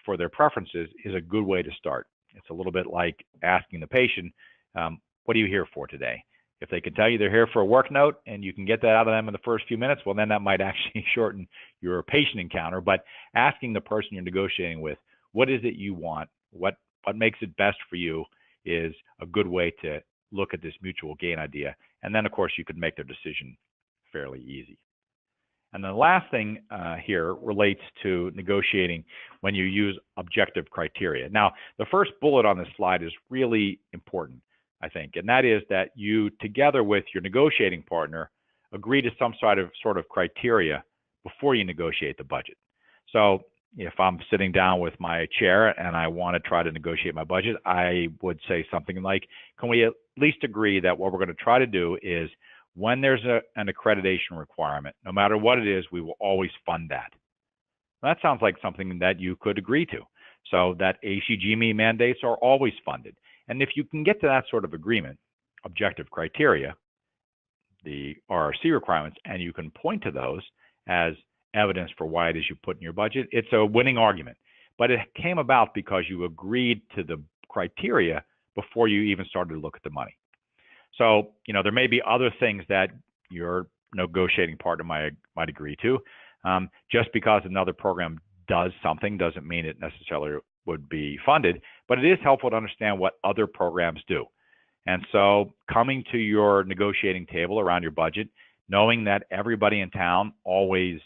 S2: for their preferences is a good way to start. It's a little bit like asking the patient, what are you here for today? If they can tell you they're here for a work note and you can get that out of them in the first few minutes, well, then that might actually shorten your patient encounter. But asking the person you're negotiating with, what is it you want? What makes it best for you is a good way to look at this mutual gain idea. And then, of course, you could make their decision fairly easy. And the last thing here relates to negotiating when you use objective criteria. Now, the first bullet on this slide is really important, I think, and that is that you, together with your negotiating partner, agree to some sort of criteria before you negotiate the budget. So if I'm sitting down with my chair and I want to try to negotiate my budget, I would say something like, can we at least agree that what we're going to try to do is when there's an accreditation requirement, no matter what it is, we will always fund that. That sounds like something that you could agree to. So that ACGME mandates are always funded. And if you can get to that sort of agreement, objective criteria, the RRC requirements, and you can point to those as evidence for why it is you put in your budget, it's a winning argument. But it came about because you agreed to the criteria before you even started to look at the money. So, there may be other things that your negotiating partner might agree to. Just because another program does something doesn't mean it necessarily would be funded, but it is helpful to understand what other programs do. And so coming to your negotiating table around your budget, knowing that everybody in town always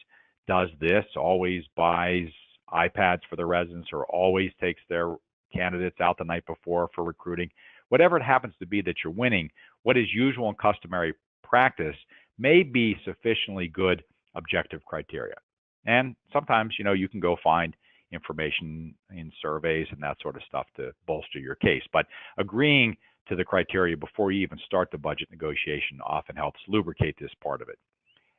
S2: does this, always buys iPads for the residents, or always takes their candidates out the night before for recruiting, whatever it happens to be that you're winning, what is usual and customary practice may be sufficiently good objective criteria. And sometimes, you can go find information in surveys and that sort of stuff to bolster your case. But agreeing to the criteria before you even start the budget negotiation often helps lubricate this part of it.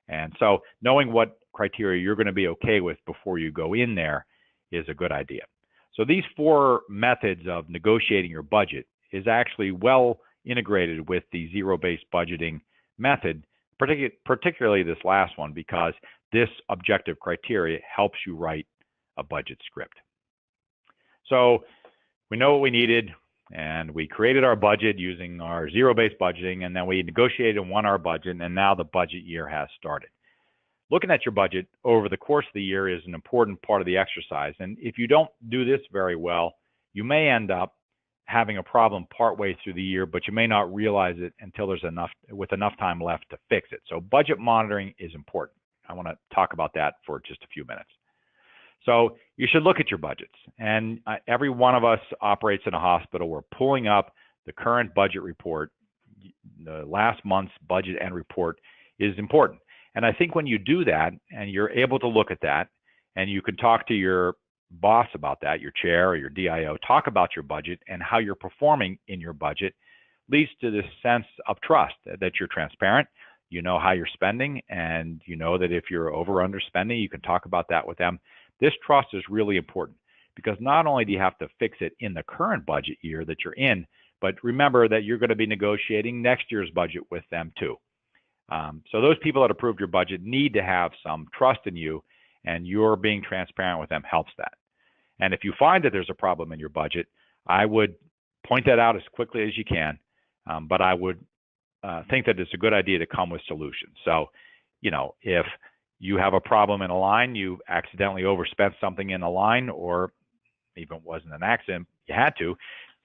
S2: And so knowing what criteria you're going to be okay with before you go in there is a good idea. So these 4 methods of negotiating your budget is actually well integrated with the zero-based budgeting method, particularly this last one, because this objective criteria helps you write a budget script. So we know what we needed, and we created our budget using our zero-based budgeting, and then we negotiated and won our budget, and now the budget year has started. Looking at your budget over the course of the year is an important part of the exercise, and if you don't do this very well, you may end up having a problem partway through the year, but you may not realize it until there's enough time left to fix it. So budget monitoring is important. I want to talk about that for just a few minutes. So you should look at your budgets, and every one of us operates in a hospital. We're pulling up the current budget report. The last month's budget and report is important. And I think when you do that and you're able to look at that and you can talk to your boss about that, your chair or your DIO, talk about your budget and how you're performing in your budget, leads to this sense of trust that you're transparent, you know how you're spending, and you know that if you're over or underspending, you can talk about that with them. This trust is really important because not only do you have to fix it in the current budget year that you're in, but remember that you're going to be negotiating next year's budget with them too. So those people that approved your budget need to have some trust in you, and your being transparent with them helps that. And if you find that there's a problem in your budget, I would point that out as quickly as you can, but I would think that it's a good idea to come with solutions. So, you know, if you have a problem in a line, you accidentally overspent something in a line, or even it wasn't an accident, you had to,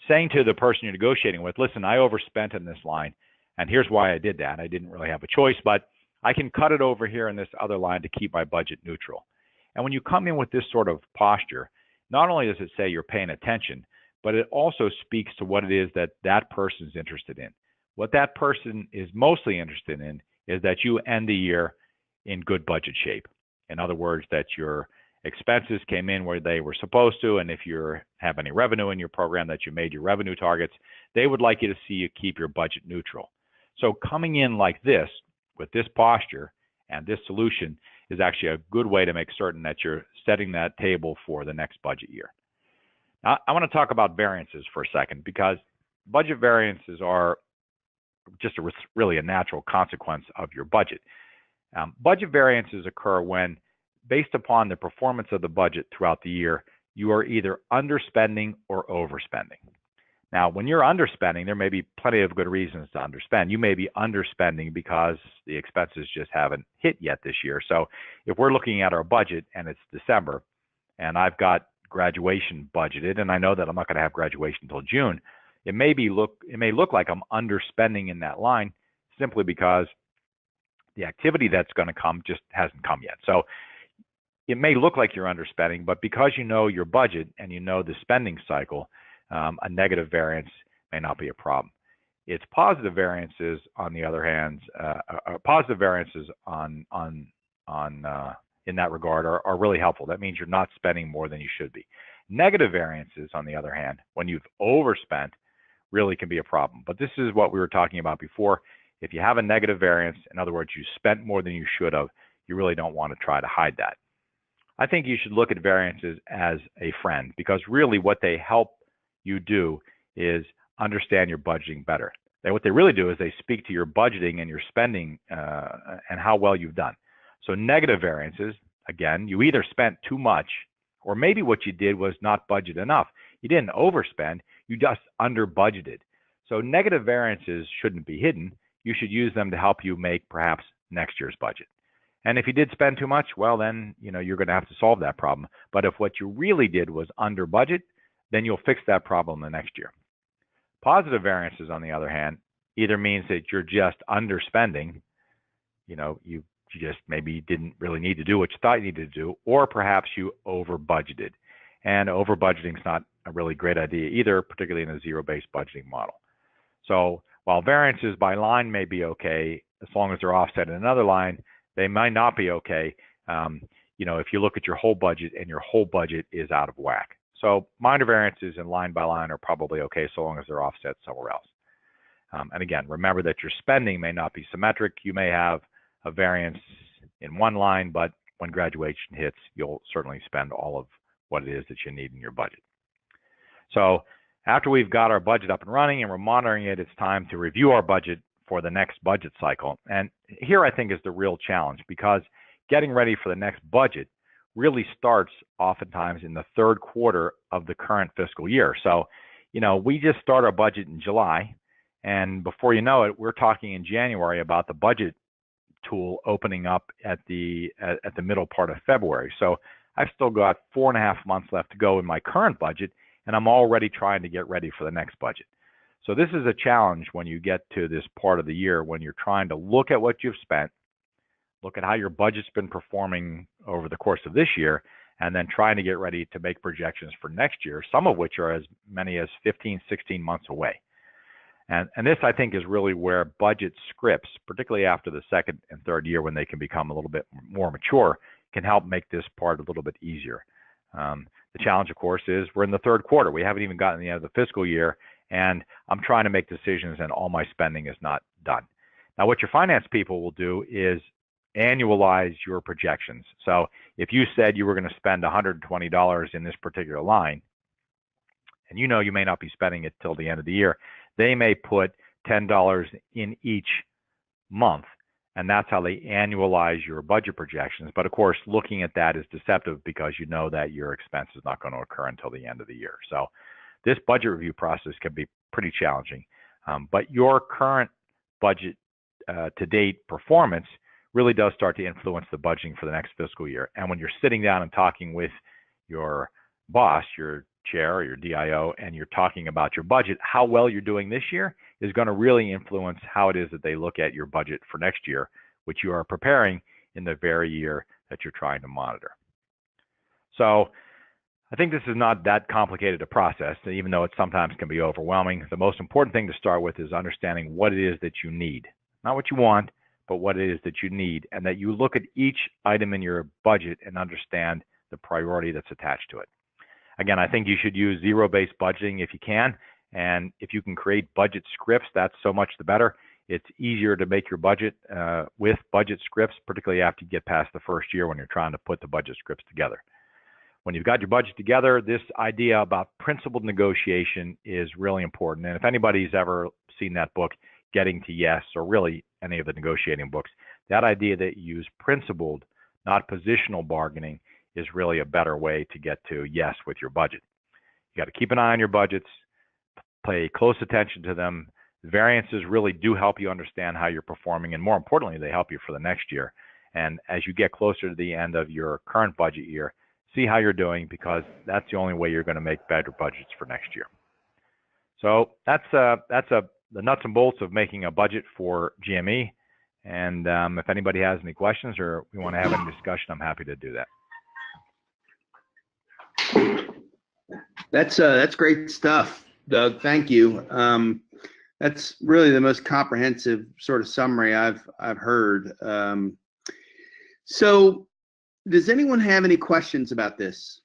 S2: saying to the person you're negotiating with, listen, I overspent in this line, and here's why I did that. I didn't really have a choice, but I can cut it over here in this other line to keep my budget neutral. And when you come in with this sort of posture, not only does it say you're paying attention, but it also speaks to what it is that that person's interested in. What that person is mostly interested in is that you end the year in good budget shape. In other words, that your expenses came in where they were supposed to, and if you have any revenue in your program, that you made your revenue targets, they would like you to see you keep your budget neutral. So coming in like this, with this posture and this solution, is actually a good way to make certain that you're setting that table for the next budget year. Now, I want to talk about variances for a second, because budget variances are just really a natural consequence of your budget. Budget variances occur when, based upon the performance of the budget throughout the year, you are either underspending or overspending. Now, when you're underspending, there may be plenty of good reasons to underspend. You may be underspending because the expenses just haven't hit yet this year. So if we're looking at our budget and it's December and I've got graduation budgeted, and I know that I'm not going to have graduation until June, it may look like I'm underspending in that line simply because the activity that's going to come just hasn't come yet. So it may look like you're underspending, but because you know your budget and you know the spending cycle, a negative variance may not be a problem. It's positive variances, on the other hand, positive variances in that regard are really helpful. That means you're not spending more than you should be. Negative variances, on the other hand, when you've overspent, really can be a problem. But this is what we were talking about before. If you have a negative variance, in other words, you spent more than you should have, you really don't want to try to hide that. I think you should look at variances as a friend, because really what they help you do is understand your budgeting better. What they really do is they speak to your budgeting and your spending and how well you've done. So negative variances, again, you either spent too much, or maybe what you did was not budget enough. You didn't overspend, you just under budgeted. So negative variances shouldn't be hidden. You should use them to help you make perhaps next year's budget. And if you did spend too much, well, then you're going to have to solve that problem. But if what you really did was under budget, then you'll fix that problem the next year. Positive variances, on the other hand, either means that you're just underspending, you just maybe didn't really need to do what you thought you needed to do, or perhaps you over budgeted. And over budgeting is not a really great idea either, particularly in a zero-based budgeting model. So while variances by line may be okay, as long as they're offset in another line, they might not be okay. if you look at your whole budget and your whole budget is out of whack. So minor variances and line by line are probably okay so long as they're offset somewhere else. And again, remember that your spending may not be symmetric. You may have a variance in one line, but when graduation hits, you'll certainly spend all of what it is that you need in your budget. So after we've got our budget up and running and we're monitoring it, it's time to review our budget for the next budget cycle. And here I think is the real challenge, because getting ready for the next budget really starts oftentimes in the third quarter of the current fiscal year. So, we just start our budget in July, and before you know it, we're talking in January about the budget tool opening up at the middle part of February. So I've still got 4.5 months left to go in my current budget, and I'm already trying to get ready for the next budget. So this is a challenge when you get to this part of the year, when you're trying to look at what you've spent, look at how your budget's been performing over the course of this year, and then trying to get ready to make projections for next year, some of which are as many as 15, 16 months away. And this, I think, is really where budget scripts, particularly after the second and third year when they can become a little bit more mature, can help make this part a little bit easier. The challenge, of course, is we're in the third quarter. We haven't even gotten to the end of the fiscal year, and I'm trying to make decisions and all my spending is not done. Now, what your finance people will do is annualize your projections. So if you said you were going to spend $120 in this particular line, and you may not be spending it till the end of the year, they may put $10 in each month, and that's how they annualize your budget projections. But of course, looking at that is deceptive, because you know that your expense is not going to occur until the end of the year. So this budget review process can be pretty challenging, but your current budget to date performance really does start to influence the budgeting for the next fiscal year. And when you're sitting down and talking with your boss, your chair or your DIO, and you're talking about your budget, how well you're doing this year is going to really influence how it is that they look at your budget for next year, which you are preparing in the very year that you're trying to monitor. So I think this is not that complicated a process, even though it sometimes can be overwhelming. The most important thing to start with is understanding what it is that you need, not what you want, but what it is that you need, and that you look at each item in your budget and understand the priority that's attached to it. Again, I think you should use zero-based budgeting if you can, and if you can create budget scripts, that's so much the better. It's easier to make your budget with budget scripts, particularly after you get past the first year when you're trying to put the budget scripts together. When you've got your budget together, this idea about principled negotiation is really important. And if anybody's ever seen that book, Getting to Yes, or really any of the negotiating books, that idea that you use principled, not positional bargaining, is really a better way to get to yes with your budget. You got to keep an eye on your budgets, pay close attention to them. Variances really do help you understand how you're performing, and more importantly, they help you for the next year. And as you get closer to the end of your current budget year, see how you're doing, because that's the only way you're going to make better budgets for next year. So that's the nuts and bolts of making a budget for GME. And if anybody has any questions or we want to have any discussion, I'm happy to do that.
S1: That's great stuff, Doug. Thank you. That's really the most comprehensive sort of summary I've heard. So, does anyone have any questions about this?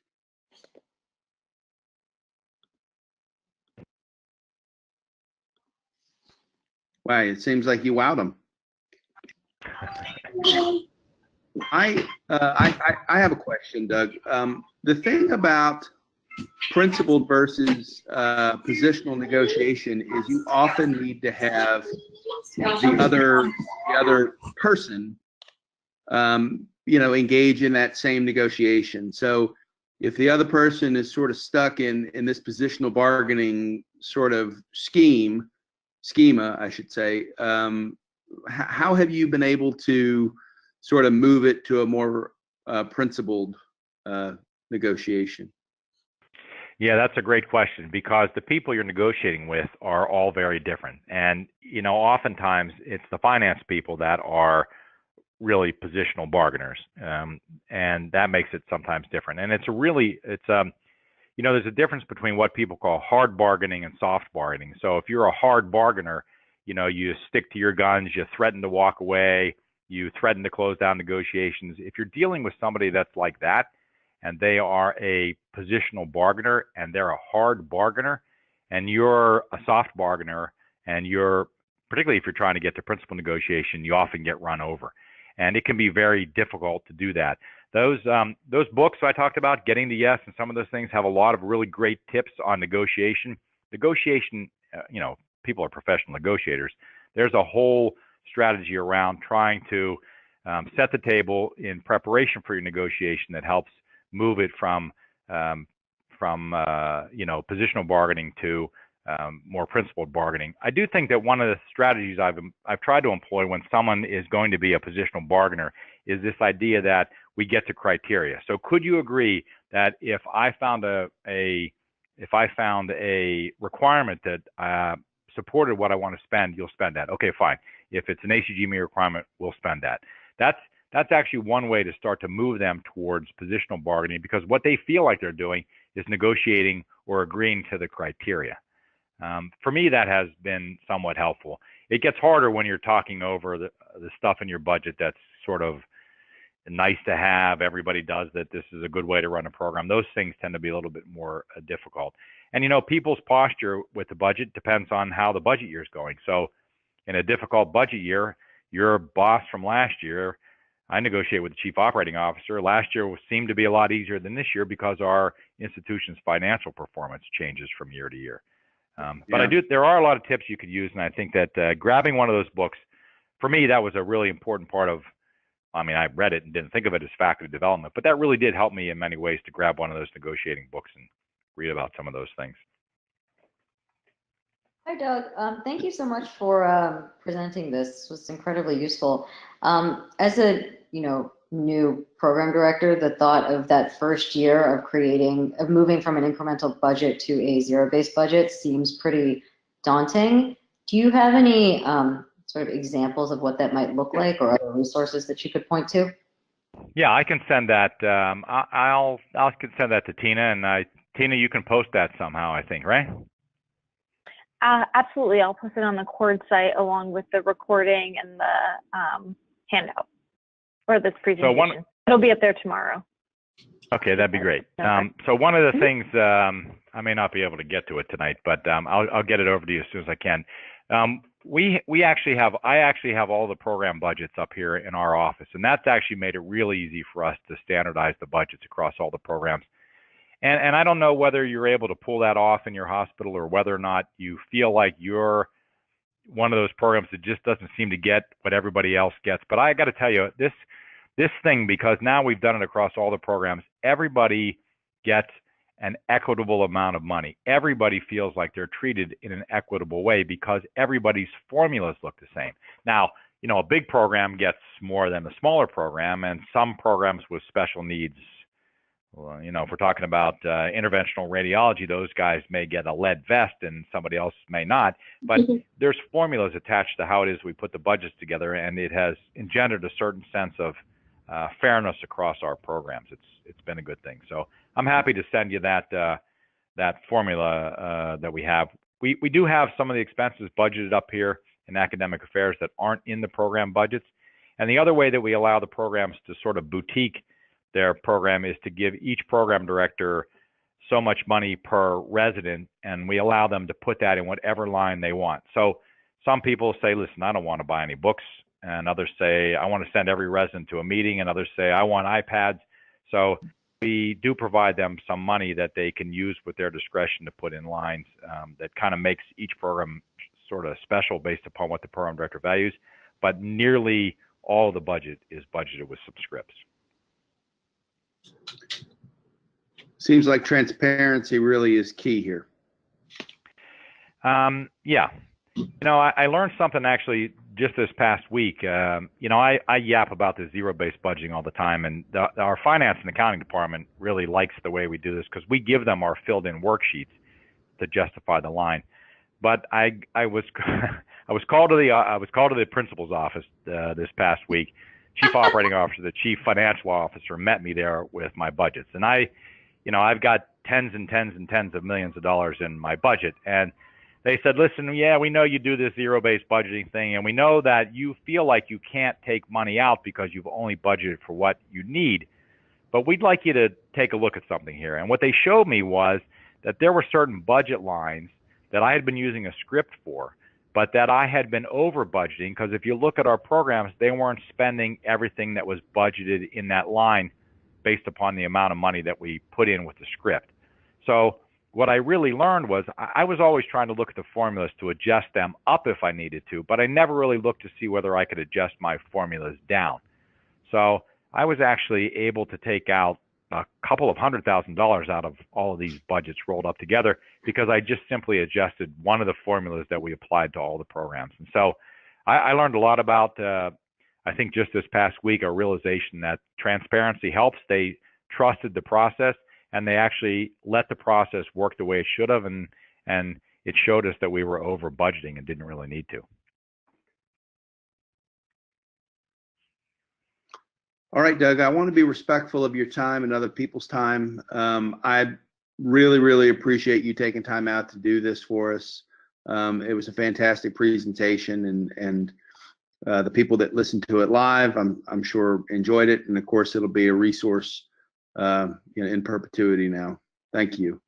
S1: Wow, it seems like you wowed them. I have a question, Doug. The thing about principled versus positional negotiation is you often need to have the other person, engage in that same negotiation. So if the other person is sort of stuck in this positional bargaining sort of schema, I should say, how have you been able to sort of move it to a more principled negotiation?
S2: Yeah, that's a great question, because the people you're negotiating with are all very different. And, oftentimes it's the finance people that are really positional bargainers. And that makes it sometimes different. And there's a difference between what people call hard bargaining and soft bargaining. So if you're a hard bargainer, you stick to your guns, you threaten to walk away, you threaten to close down negotiations. If you're dealing with somebody that's like that, and they are a positional bargainer, and they're a hard bargainer, and you're a soft bargainer, and you're, particularly if you're trying to get to principal negotiation, you often get run over. And it can be very difficult to do that. Those books I talked about, Getting the Yes, and some of those things have a lot of really great tips on negotiation. Negotiation, people are professional negotiators. There's a whole strategy around trying to set the table in preparation for your negotiation that helps move it from positional bargaining to more principled bargaining. I do think that one of the strategies I've tried to employ when someone is going to be a positional bargainer is this idea that we get to criteria. So could you agree that if I found a requirement that supported what I want to spend, you'll spend that? Okay, fine. If it's an ACGME requirement, we'll spend that. That's actually one way to start to move them towards positional bargaining, because what they feel like they're doing is negotiating or agreeing to the criteria. For me, that has been somewhat helpful. It gets harder when you're talking over the stuff in your budget that's sort of nice to have, everybody does that, this is a good way to run a program. Those things tend to be a little bit more difficult. And people's posture with the budget depends on how the budget year is going. So in a difficult budget year, your boss from last year, I negotiate with the chief operating officer. Last year seemed to be a lot easier than this year because our institution's financial performance changes from year to year. But there are a lot of tips you could use, and I think that grabbing one of those books, for me, that was a really important part of, I read it and didn't think of it as faculty development, but that really did help me in many ways to grab one of those negotiating books and read about some of those things.
S3: Hi, Doug. Thank you so much for presenting this. This was incredibly useful. As a new program director, the thought of that first year of moving from an incremental budget to a zero-based budget seems pretty daunting. Do you have any sort of examples of what that might look like, or other resources that you could point to?
S2: Yeah, I can send that. I'll send that to Tina, and Tina, you can post that somehow, I think, right?
S4: Absolutely. I'll post it on the CORD site along with the recording and the handout or this presentation. It'll be up there tomorrow.
S2: Okay, that'd be great.
S4: Okay.
S2: So one of the things, I may not be able to get to it tonight, but I'll get it over to you as soon as I can. I actually have all the program budgets up here in our office, and that's actually made it really easy for us to standardize the budgets across all the programs. And I don't know whether you're able to pull that off in your hospital, or whether or not you feel like you're one of those programs that just doesn't seem to get what everybody else gets. But I got to tell you, this thing, because now we've done it across all the programs, everybody gets an equitable amount of money. Everybody feels like they're treated in an equitable way because everybody's formulas look the same. Now, a big program gets more than a smaller program, and some programs with special needs, well, if we're talking about interventional radiology, those guys may get a lead vest and somebody else may not. But there's formulas attached to how it is we put the budgets together, and it has engendered a certain sense of fairness across our programs. It's been a good thing. So I'm happy to send you that formula that we have. We do have some of the expenses budgeted up here in academic affairs that aren't in the program budgets. And the other way that we allow the programs to sort of boutique their program is to give each program director so much money per resident, and we allow them to put that in whatever line they want. So some people say, listen, I don't want to buy any books, and others say, I want to send every resident to a meeting, and others say, I want iPads. So we do provide them some money that they can use with their discretion to put in lines that kind of makes each program sort of special based upon what the program director values, but nearly all the budget is budgeted with some scripts.
S1: Seems like transparency really is key here.
S2: Yeah. I learned something actually just this past week. I yap about the zero-based budgeting all the time, and our finance and accounting department really likes the way we do this because we give them our filled-in worksheets to justify the line. But I was called to the principal's office this past week. Chief operating officer, the chief financial officer met me there with my budgets, and I've got tens and tens and tens of millions of dollars in my budget, and they said, listen, yeah, we know you do this zero-based budgeting thing, and we know that you feel like you can't take money out because you've only budgeted for what you need, but we'd like you to take a look at something here. And what they showed me was that there were certain budget lines that I had been using a script for, but that I had been over budgeting, because if you look at our programs, they weren't spending everything that was budgeted in that line based upon the amount of money that we put in with the script. So what I really learned was I was always trying to look at the formulas to adjust them up if I needed to, but I never really looked to see whether I could adjust my formulas down. So I was actually able to take out a couple of $100,000 out of all of these budgets rolled up together because I just simply adjusted one of the formulas that we applied to all the programs. And so I learned a lot about, I think just this past week, a realization that transparency helps. They trusted the process, and they actually let the process work the way it should have, and it showed us that we were over budgeting and didn't really need to.
S1: All right, Doug, I want to be respectful of your time and other people's time. I really, really appreciate you taking time out to do this for us. It was a fantastic presentation, and the people that listened to it live, I'm sure enjoyed it. And of course, it'll be a resource in perpetuity now. Thank you.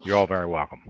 S2: You're all very welcome.